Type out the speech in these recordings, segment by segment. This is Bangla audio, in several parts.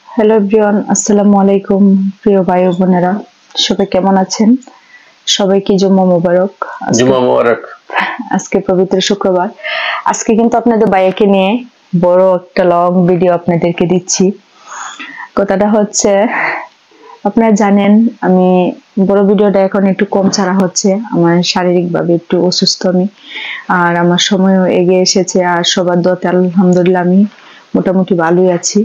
হ্যালো এভরিওয়ান, আসসালামু আলাইকুম। প্রিয় ভাই ও বোনেরা, সবাই কেমন আছেন? সবাইকে জুম্মা মোবারক। জুম্মা মোবারক। আজকে পবিত্র শুক্রবার। আজকে কিন্তু আপনাদের ভাইয়াকে নিয়ে বড় একটা লং ভিডিও আপনাদেরকে দিচ্ছি। কথাটা হচ্ছে, আপনারা জানেন আমি বড় ভিডিওটা এখন একটু কম ছাড়া হচ্ছে, আমার শারীরিকভাবে একটু অসুস্থ আমি, আর আমার সময়ও এগিয়ে এসেছে, আর সবার দোয়াতে আলহামদুলিল্লাহ আমি মোটামুটি ভালোই আছি,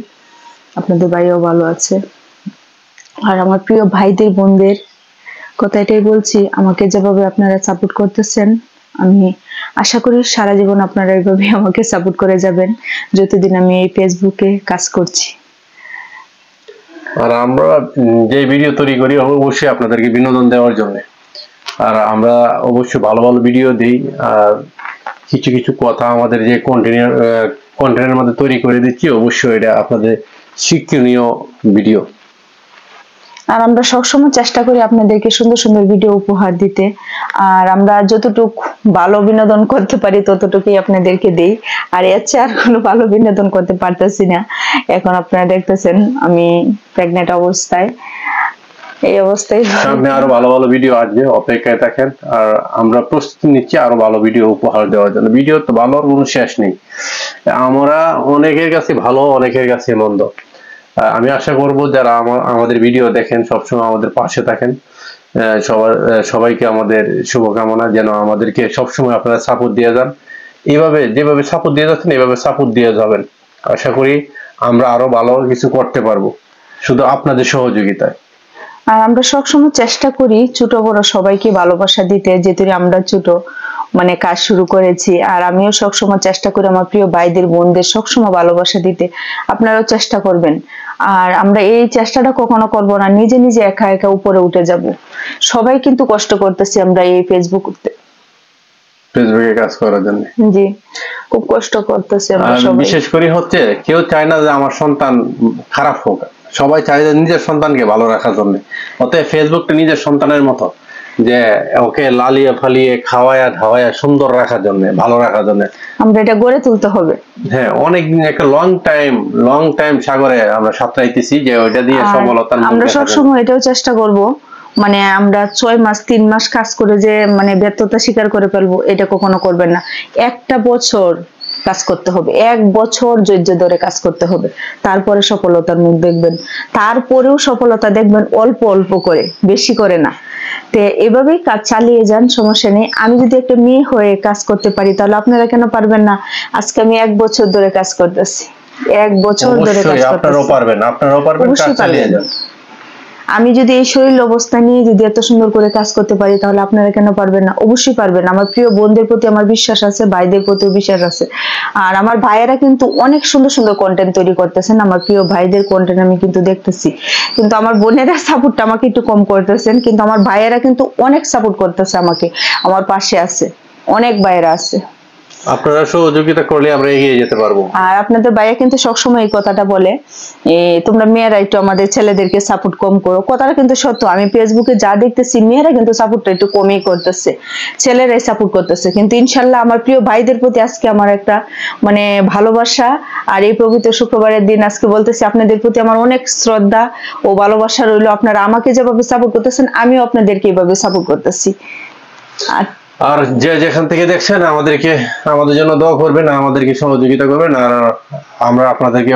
আপনাদের ভাইও ভালো আছে। আর আমার প্রিয় ভাইদের বোনদের কথা এটাই বলছি, আমাকে যেভাবে আপনারা সাপোর্ট করতেছেন, আমি আশা করি সারা জীবন আপনারা এইভাবে আমাকে সাপোর্ট করে যাবেন যতদিন আমি এই ফেসবুকে কাজ করছি। আর আমরা যে ভিডিও তৈরি করি অবশ্যই আপনাদেরকে বিনোদন দেওয়ার জন্য, আর আমরা অবশ্যই ভালো ভালো ভিডিও দিই। আর কিছু কিছু কথা আমাদের যে কন্টেন্টের মধ্যে তৈরি করে দিচ্ছি, অবশ্যই এটা আপনাদের শিক্ষণীয় ভিডিও। আর আমরা সবসময় চেষ্টা করি আপনাদেরকে সুন্দর সুন্দর ভিডিও উপহার দিতে, আর আমরা যতটুকু ভালো বিনোদন করতে পারি ততটুকুই আপনাদেরকে দেই। আর এর চেয়ে আর কোনো ভালো বিনোদন করতে পারতেছি না। এখন আপনারা দেখতেছেন আমি প্রেগনেন্ট অবস্থায়, এই অবস্থায় সামনে আরো ভালো ভালো ভিডিও আসবে, অপেক্ষায় থাকেন। আর আমরা প্রস্তুতি নিচ্ছি আরো ভালো ভিডিও উপহার দেওয়ার জন্য। ভিডিও তো ভালোর কোনো শেষ নেই, আমরা অনেকের কাছে ভালো, অনেকের কাছে মন্দ। আমি আশা করব যারা আমাদের ভিডিও দেখেন সবসময় আমাদের পাশে থাকেন। সবাইকে আমাদের শুভকামনা, যেন আমাদেরকে সবসময় আপনারা সাপোর্ট দিয়ে যান। এইভাবে যেভাবে সাপোর্ট দিয়ে যাচ্ছেন এইভাবে সাপোর্ট দিয়ে যাবেন। আশা করি আমরা আরো ভালো কিছু করতে পারবো শুধু আপনাদের সহযোগিতায়। আর আমরা সবসময় চেষ্টা করি ছোট বড় সবাইকে ভালোবাসা দিতে, যেহেতু আমরা ছোট কাজ শুরু করেছি। আর আমিও সবসময় চেষ্টা করি আমার প্রিয় ভাইদের বোনদের সবসময় ভালোবাসা দিতে, আপনারাও চেষ্টা করবেন। আর আমরা এই চেষ্টাটা কখনো করব না নিজে নিজে একা একা উপরে উঠে যাব। সবাই কিন্তু কষ্ট করতেছি আমরা এই ফেসবুকে কাজ করার জন্য। জি, খুব কষ্ট করতেছি আমরা সবাই। বিশেষ করে হচ্ছে কেউ চায় না যে আমার সন্তান খারাপ হোক, সবাই চায় যে নিজের সন্তানকে ভালো রাখার জন্য। অতএব ফেসবুকটা নিজের সন্তানের মতো, যে ওকে লালিয়ে ফালিয়ে খাওয়ায়া ধাওয়ায়া সুন্দর রাখার জন্য, ভালো রাখার জন্য আমরা এটা গড়ে তুলতে হবে। হ্যাঁ, অনেকদিন একটা লং টাইম সাগরে আমরা সাঁতরাইতেছি, যে ওইটা দিয়ে সফলতার আমরা সবসময় এটাও চেষ্টা করব, আমরা 6 মাস 3 মাস কাজ করে যে ব্যর্থতা স্বীকার করে ফেলবো, এটা কখনো করবেন না। একটা বছর কাজ করতে হবে, 1 বছর ধৈর্য ধরে কাজ করতে হবে, তারপরে সফলতার মুখ দেখবেন। তারপরেও সফলতা দেখবেন অল্প অল্প করে, বেশি করে না। তো এভাবেই কাজ চালিয়ে যান, সমস্যা নেই। আমি যদি একটা মেয়ে হয়ে কাজ করতে পারি, তাহলে আপনারা কেন পারবেন না? আজকে আমি 1 বছর ধরে কাজ করতেছি, 1 বছর ধরে কাজ করতেছি। আপনারাও পারবেন, কাজ চালিয়ে যান। আমি যদি এই শরীর অবস্থা নিয়ে যদি এত সুন্দর করে কাজ করতে পারি, তাহলে আপনারা কেন পারবেন না? অবশ্যই পারবেন। আমার প্রিয় বোনদের প্রতি আমার বিশ্বাস আছে, ভাইদের প্রতিও বিশ্বাস আছে। আর আমার ভাইয়েরা কিন্তু অনেক সুন্দর সুন্দর কন্টেন্ট তৈরি করতেছেন, আমার প্রিয় ভাইদের কন্টেন্ট আমি কিন্তু দেখতেছি। কিন্তু আমার বোনেরা সাপোর্টটা আমাকে একটু কম করতেছেন, কিন্তু আমার ভাইয়েরা কিন্তু অনেক সাপোর্ট করতেছে আমাকে, আমার পাশে আছে, অনেক ভাইয়েরা আছে। আপনারা সহযোগিতা করলে আমরা এগিয়ে যেতে পারবো। আর আপনাদের ভাইয়া কিন্তু সবসময় এই কথাটা বলে, তোমরা মেয়েরা একটু আমাদের ছেলেদেরকে সাপোর্ট কম করো। কথাটা কিন্তু সত্য। আমি ফেসবুকে যা দেখতেছি, মেয়েরা কিন্তু সাপোর্টটা একটু কমই করতেছে, ছেলেরাই সাপোর্ট করতেছে। কিন্তু ইনশাল্লাহ আমার প্রিয় ভাইদের প্রতি আজকে আমার একটা ভালোবাসা। আর এই পবিত্র শুক্রবারের দিন আজকে বলতেছি, আপনাদের প্রতি আমার অনেক শ্রদ্ধা ও ভালোবাসা রইলো। আপনারা আমাকে যেভাবে সাপোর্ট করতেছেন, আমিও আপনাদেরকে এইভাবে সাপোর্ট করতেছি। আর যে যেখান থেকে দেখছেন আমাদের জন্য দোয়া করবেন, আমাদেরকে সহযোগিতা করবেন। আর আমরা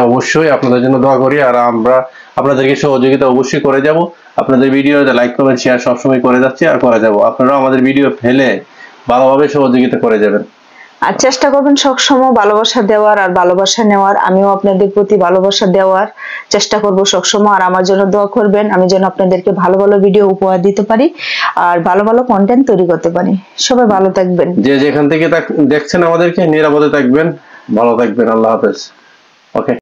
অবশ্যই আপনাদের জন্য দোয়া করি, আর আমরা আপনাদেরকে সহযোগিতা অবশ্যই করে যাব। আপনাদের ভিডিও লাইক কমেন্ট শেয়ার সবসময় করে যাচ্ছি আর করে যাব। আপনারাও আমাদের ভিডিও ফেলে ভালোভাবে সহযোগিতা করে যাবেন, আর চেষ্টা করবেন সবসময় ভালোবাসা দেওয়ার আর ভালোবাসা নেওয়ার। আমিও আপনাদের প্রতি ভালোবাসা দেওয়ার চেষ্টা করব সবসময়। আর আমার জন্য দোয়া করবেন, আমি যেন আপনাদেরকে ভালো ভালো ভিডিও উপহার দিতে পারি আর ভালো ভালো কন্টেন্ট তৈরি করতে পারি। সবাই ভালো থাকবেন, যে যেখান থেকে দেখছেন আমাদেরকে নিরাপদে থাকবেন, ভালো থাকবেন। আল্লাহ হাফেজ। ওকে।